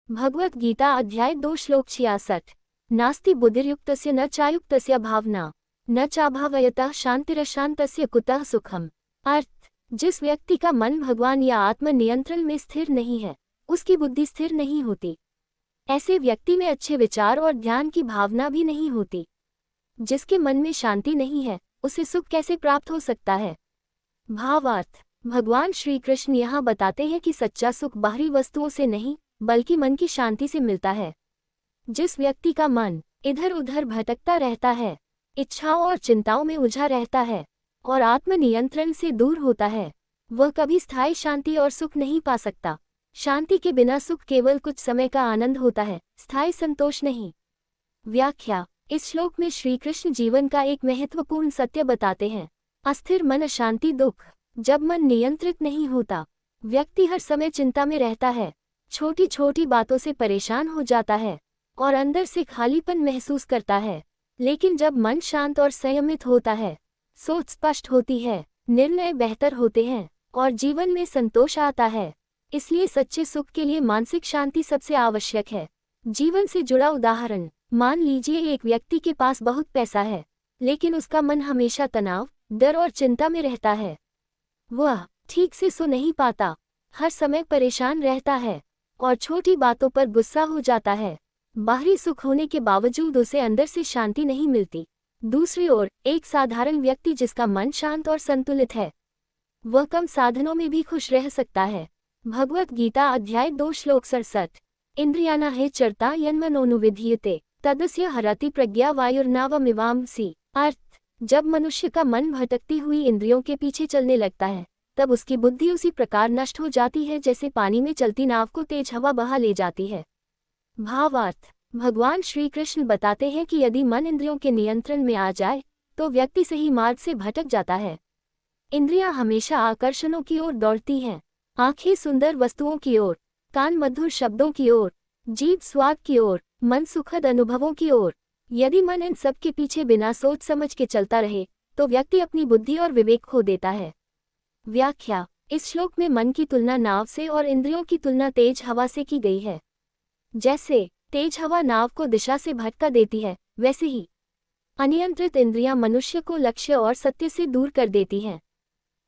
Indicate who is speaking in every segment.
Speaker 1: भगवत गीता अध्याय 2 श्लोक 66। नास्ति बुद्धिर्युक्तस्य न चायुक्तस्य भावना न चाभावयतः शांतिरशांतस्य कुतः सुखम। अर्थ, जिस व्यक्ति का मन भगवान या आत्म नियंत्रण में स्थिर नहीं है, उसकी बुद्धि स्थिर नहीं होती। ऐसे व्यक्ति में अच्छे विचार और ध्यान की भावना भी नहीं होती। जिसके मन में शांति नहीं है, उसे सुख कैसे प्राप्त हो सकता है। भावार्थ, भगवान श्री कृष्ण यहाँ बताते हैं कि सच्चा सुख बाहरी वस्तुओं से नहीं बल्कि मन की शांति से मिलता है। जिस व्यक्ति का मन इधर उधर भटकता रहता है, इच्छाओं और चिंताओं में उलझा रहता है और आत्मनियंत्रण से दूर होता है, वह कभी स्थायी शांति और सुख नहीं पा सकता। शांति के बिना सुख केवल कुछ समय का आनंद होता है, स्थायी संतोष नहीं। व्याख्या, इस श्लोक में श्री कृष्ण जीवन का एक महत्वपूर्ण सत्य बताते हैं। अस्थिर मन अशांति दुख। जब मन नियंत्रित नहीं होता, व्यक्ति हर समय चिंता में रहता है, छोटी छोटी बातों से परेशान हो जाता है और अंदर से खालीपन महसूस करता है। लेकिन जब मन शांत और संयमित होता है, सोच स्पष्ट होती है, निर्णय बेहतर होते हैं और जीवन में संतोष आता है। इसलिए सच्चे सुख के लिए मानसिक शांति सबसे आवश्यक है। जीवन से जुड़ा उदाहरण, मान लीजिए एक व्यक्ति के पास बहुत पैसा है, लेकिन उसका मन हमेशा तनाव, डर और चिंता में रहता है। वह ठीक से सो नहीं पाता, हर समय परेशान रहता है और छोटी बातों पर गुस्सा हो जाता है। बाहरी सुख होने के बावजूद उसे अंदर से शांति नहीं मिलती। दूसरी ओर एक साधारण व्यक्ति जिसका मन शांत और संतुलित है, वह कम साधनों में भी खुश रह सकता है। भगवत गीता अध्याय 2 श्लोक 67। इंद्रियाणा हे चरता यन्मनोनुविधीयते तदस्य हरति प्रज्ञा वायुर्नावमिवांसि। अर्थ, जब मनुष्य का मन भटकती हुई इंद्रियों के पीछे चलने लगता है, तब उसकी बुद्धि उसी प्रकार नष्ट हो जाती है जैसे पानी में चलती नाव को तेज हवा बहा ले जाती है। भावार्थ, भगवान श्री कृष्ण बताते हैं कि यदि मन इंद्रियों के नियंत्रण में आ जाए तो व्यक्ति सही मार्ग से भटक जाता है। इंद्रियां हमेशा आकर्षणों की ओर दौड़ती हैं। आंखें सुंदर वस्तुओं की ओर, कान मधुर शब्दों की ओर, जीभ स्वाद की ओर, मन सुखद अनुभवों की ओर। यदि मन इन सब के पीछे बिना सोच समझ के चलता रहे तो व्यक्ति अपनी बुद्धि और विवेक खो देता है। व्याख्या, इस श्लोक में मन की तुलना नाव से और इंद्रियों की तुलना तेज हवा से की गई है। जैसे तेज हवा नाव को दिशा से भटका देती है, वैसे ही अनियंत्रित इंद्रियां मनुष्य को लक्ष्य और सत्य से दूर कर देती हैं।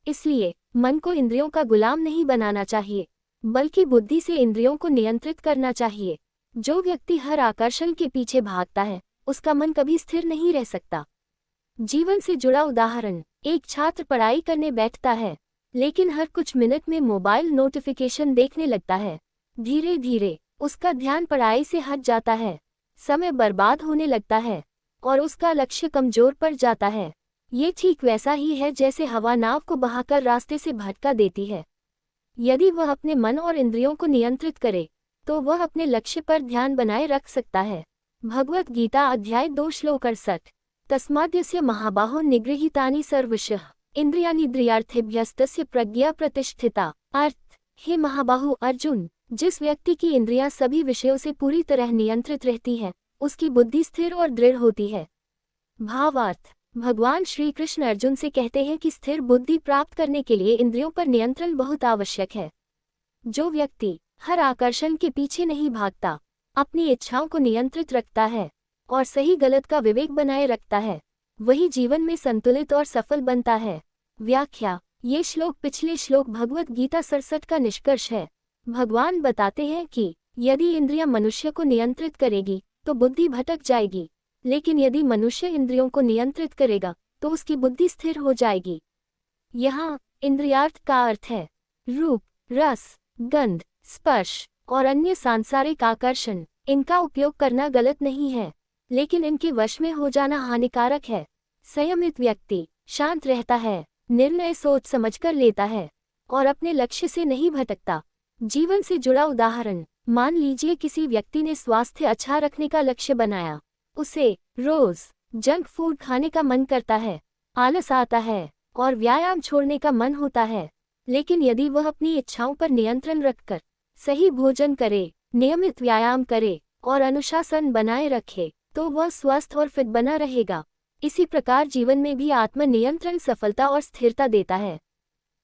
Speaker 1: इसलिए मन को इंद्रियों का गुलाम नहीं बनाना चाहिए, बल्कि बुद्धि से इंद्रियों को नियंत्रित करना चाहिए। जो व्यक्ति हर आकर्षण के पीछे भागता है, उसका मन कभी स्थिर नहीं रह सकता। जीवन से जुड़ा उदाहरण, एक छात्र पढ़ाई करने बैठता है, लेकिन हर कुछ मिनट में मोबाइल नोटिफिकेशन देखने लगता है। धीरे धीरे उसका ध्यान पढ़ाई से हट जाता है, समय बर्बाद होने लगता है और उसका लक्ष्य कमजोर पड़ जाता है। ये ठीक वैसा ही है जैसे हवा नाव को बहाकर रास्ते से भटका देती है। यदि वह अपने मन और इंद्रियों को नियंत्रित करे तो वह अपने लक्ष्य पर ध्यान बनाए रख सकता है। भगवत गीता अध्याय 2 श्लोक 68। तस्माद्यस्य महाबाहो निगृहीतानि सर्वशः इंद्रियाणीन्द्रियार्थेभ्यस्तस्य प्रज्ञा प्रतिष्ठिता। अर्थ, हे महाबाहु अर्जुन, जिस व्यक्ति की इंद्रियां सभी विषयों से पूरी तरह नियंत्रित रहती हैं, उसकी बुद्धि स्थिर और दृढ़ होती है। भावार्थ, भगवान श्री कृष्ण अर्जुन से कहते हैं कि स्थिर बुद्धि प्राप्त करने के लिए इंद्रियों पर नियंत्रण बहुत आवश्यक है। जो व्यक्ति हर आकर्षण के पीछे नहीं भागता, अपनी इच्छाओं को नियंत्रित रखता है और सही गलत का विवेक बनाए रखता है, वही जीवन में संतुलित और सफल बनता है। व्याख्या, ये श्लोक पिछले श्लोक भगवत गीता 67 का निष्कर्ष है। भगवान बताते हैं कि यदि इंद्रियां मनुष्य को नियंत्रित करेगी तो बुद्धि भटक जाएगी, लेकिन यदि मनुष्य इंद्रियों को नियंत्रित करेगा तो उसकी बुद्धि स्थिर हो जाएगी। यहाँ इंद्रियार्थ का अर्थ है रूप, रस, गंध, स्पर्श और अन्य सांसारिक आकर्षण। इनका उपयोग करना गलत नहीं है, लेकिन इनके वश में हो जाना हानिकारक है। संयमित व्यक्ति शांत रहता है, निर्णय सोच समझकर लेता है और अपने लक्ष्य से नहीं भटकता। जीवन से जुड़ा उदाहरण, मान लीजिए किसी व्यक्ति ने स्वास्थ्य अच्छा रखने का लक्ष्य बनाया। उसे रोज जंक फूड खाने का मन करता है, आलस आता है और व्यायाम छोड़ने का मन होता है। लेकिन यदि वह अपनी इच्छाओं पर नियंत्रण रखकर सही भोजन करे, नियमित व्यायाम करे और अनुशासन बनाए रखे तो वह स्वस्थ और फिट बना रहेगा। इसी प्रकार जीवन में भी आत्म नियंत्रण सफलता और स्थिरता देता है।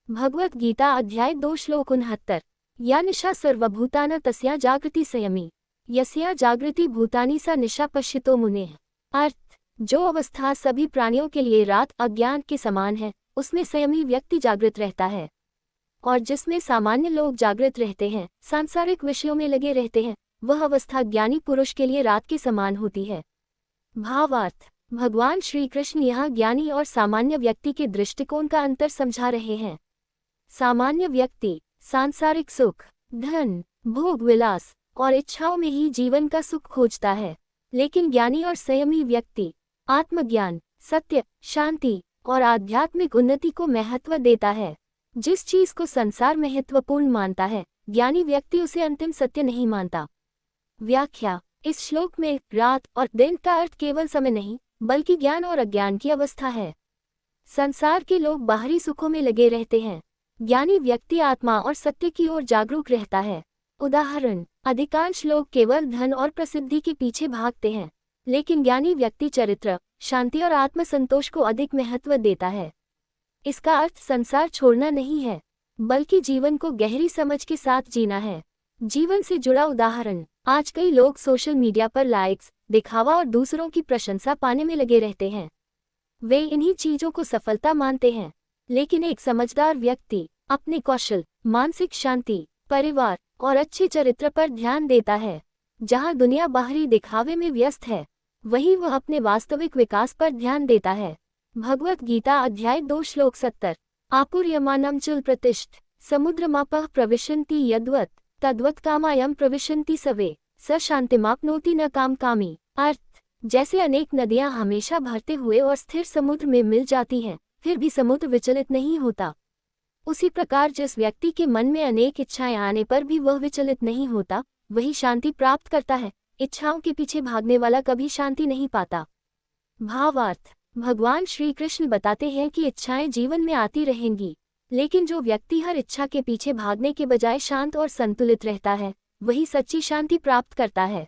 Speaker 1: भगवत गीता अध्याय 2 श्लोक 69। या निशा सर्वभूताना तस्या जागृति संयमी, यस्या जागृति भूतानि सा निशा पश्यतो मुनेः। अर्थ, जो अवस्था सभी प्राणियों के लिए रात अज्ञान के समान है, उसमें संयमी व्यक्ति जागृत रहता है, और जिसमें सामान्य लोग जागृत रहते हैं, सांसारिक विषयों में लगे रहते हैं, वह अवस्था ज्ञानी पुरुष के लिए रात के समान होती है। भावार्थ, भगवान श्री कृष्ण यहाँ ज्ञानी और सामान्य व्यक्ति के दृष्टिकोण का अंतर समझा रहे हैं। सामान्य व्यक्ति सांसारिक सुख, धन, भोग विलास और इच्छाओं में ही जीवन का सुख खोजता है, लेकिन ज्ञानी और संयमी व्यक्ति आत्मज्ञान, सत्य, शांति और आध्यात्मिक उन्नति को महत्व देता है। जिस चीज को संसार महत्वपूर्ण मानता है, ज्ञानी व्यक्ति उसे अंतिम सत्य नहीं मानता। व्याख्या, इस श्लोक में रात और दिन का अर्थ केवल समय नहीं, बल्कि ज्ञान और अज्ञान की अवस्था है। संसार के लोग बाहरी सुखों में लगे रहते हैं, ज्ञानी व्यक्ति आत्मा और सत्य की ओर जागरूक रहता है। उदाहरण, अधिकांश लोग केवल धन और प्रसिद्धि के पीछे भागते हैं, लेकिन ज्ञानी व्यक्ति चरित्र, शांति और आत्मसंतोष को अधिक महत्व देता है। इसका अर्थ संसार छोड़ना नहीं है, बल्कि जीवन को गहरी समझ के साथ जीना है। जीवन से जुड़ा उदाहरण, आज कई लोग सोशल मीडिया पर लाइक्स, दिखावा और दूसरों की प्रशंसा पाने में लगे रहते हैं। वे इन्हीं चीजों को सफलता मानते हैं, लेकिन एक समझदार व्यक्ति अपने कौशल, मानसिक शांति, परिवार और अच्छे चरित्र पर ध्यान देता है। जहां दुनिया बाहरी दिखावे में व्यस्त है, वहीं वह अपने वास्तविक विकास पर ध्यान देता है। भगवत गीता अध्याय 2 श्लोक 70। आपुर्यमानं चल प्रतिष्ठ समुद्रमापः प्रविशन्ति यद्वत् तद्वत् कामायं प्रविशन्ति सवे स शान्तिमाप्नोति न काम कामी। अर्थ, जैसे अनेक नदियां हमेशा भरते हुए और स्थिर समुद्र में मिल जाती हैं, फिर भी समुद्र विचलित नहीं होता, उसी प्रकार जिस व्यक्ति के मन में अनेक इच्छाएं आने पर भी वह विचलित नहीं होता, वही शांति प्राप्त करता है। इच्छाओं के पीछे भागने वाला कभी शांति नहीं पाता। भावार्थ, भगवान श्री कृष्ण बताते हैं कि इच्छाएं जीवन में आती रहेंगी, लेकिन जो व्यक्ति हर इच्छा के पीछे भागने के बजाय शांत और संतुलित रहता है, वही सच्ची शांति प्राप्त करता है।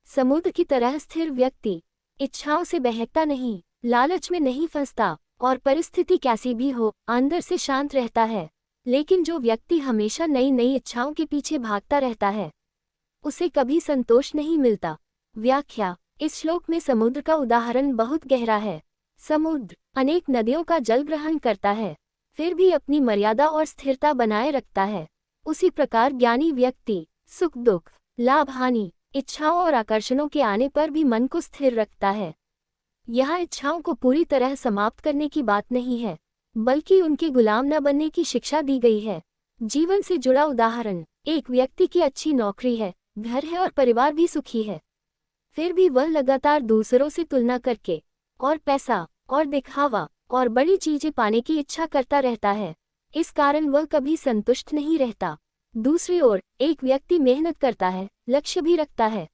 Speaker 1: समुद्र की तरह स्थिर व्यक्ति इच्छाओं से बहकता नहीं, लालच में नहीं फंसता और परिस्थिति कैसी भी हो, अंदर से शांत रहता है। लेकिन जो व्यक्ति हमेशा नई नई इच्छाओं के पीछे भागता रहता है, उसे कभी संतोष नहीं मिलता। व्याख्या, इस श्लोक में समुद्र का उदाहरण बहुत गहरा है। समुद्र अनेक नदियों का जल ग्रहण करता है, फिर भी अपनी मर्यादा और स्थिरता बनाए रखता है। उसी प्रकार ज्ञानी व्यक्ति सुख दुख, लाभ हानि, इच्छाओं और आकर्षणों के आने पर भी मन को स्थिर रखता है। यहाँ इच्छाओं को पूरी तरह समाप्त करने की बात नहीं है, बल्कि उनके गुलाम न बनने की शिक्षा दी गई है। जीवन से जुड़ा उदाहरण, एक व्यक्ति की अच्छी नौकरी है, घर है और परिवार भी सुखी है, फिर भी वह लगातार दूसरों से तुलना करके और पैसा और दिखावा और बड़ी चीजें पाने की इच्छा करता रहता है। इस कारण वह कभी संतुष्ट नहीं रहता। दूसरी ओर एक व्यक्ति मेहनत करता है, लक्ष्य भी रखता है,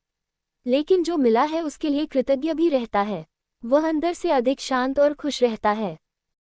Speaker 1: लेकिन जो मिला है उसके लिए कृतज्ञ भी रहता है। वह अंदर से अधिक शांत और खुश रहता है।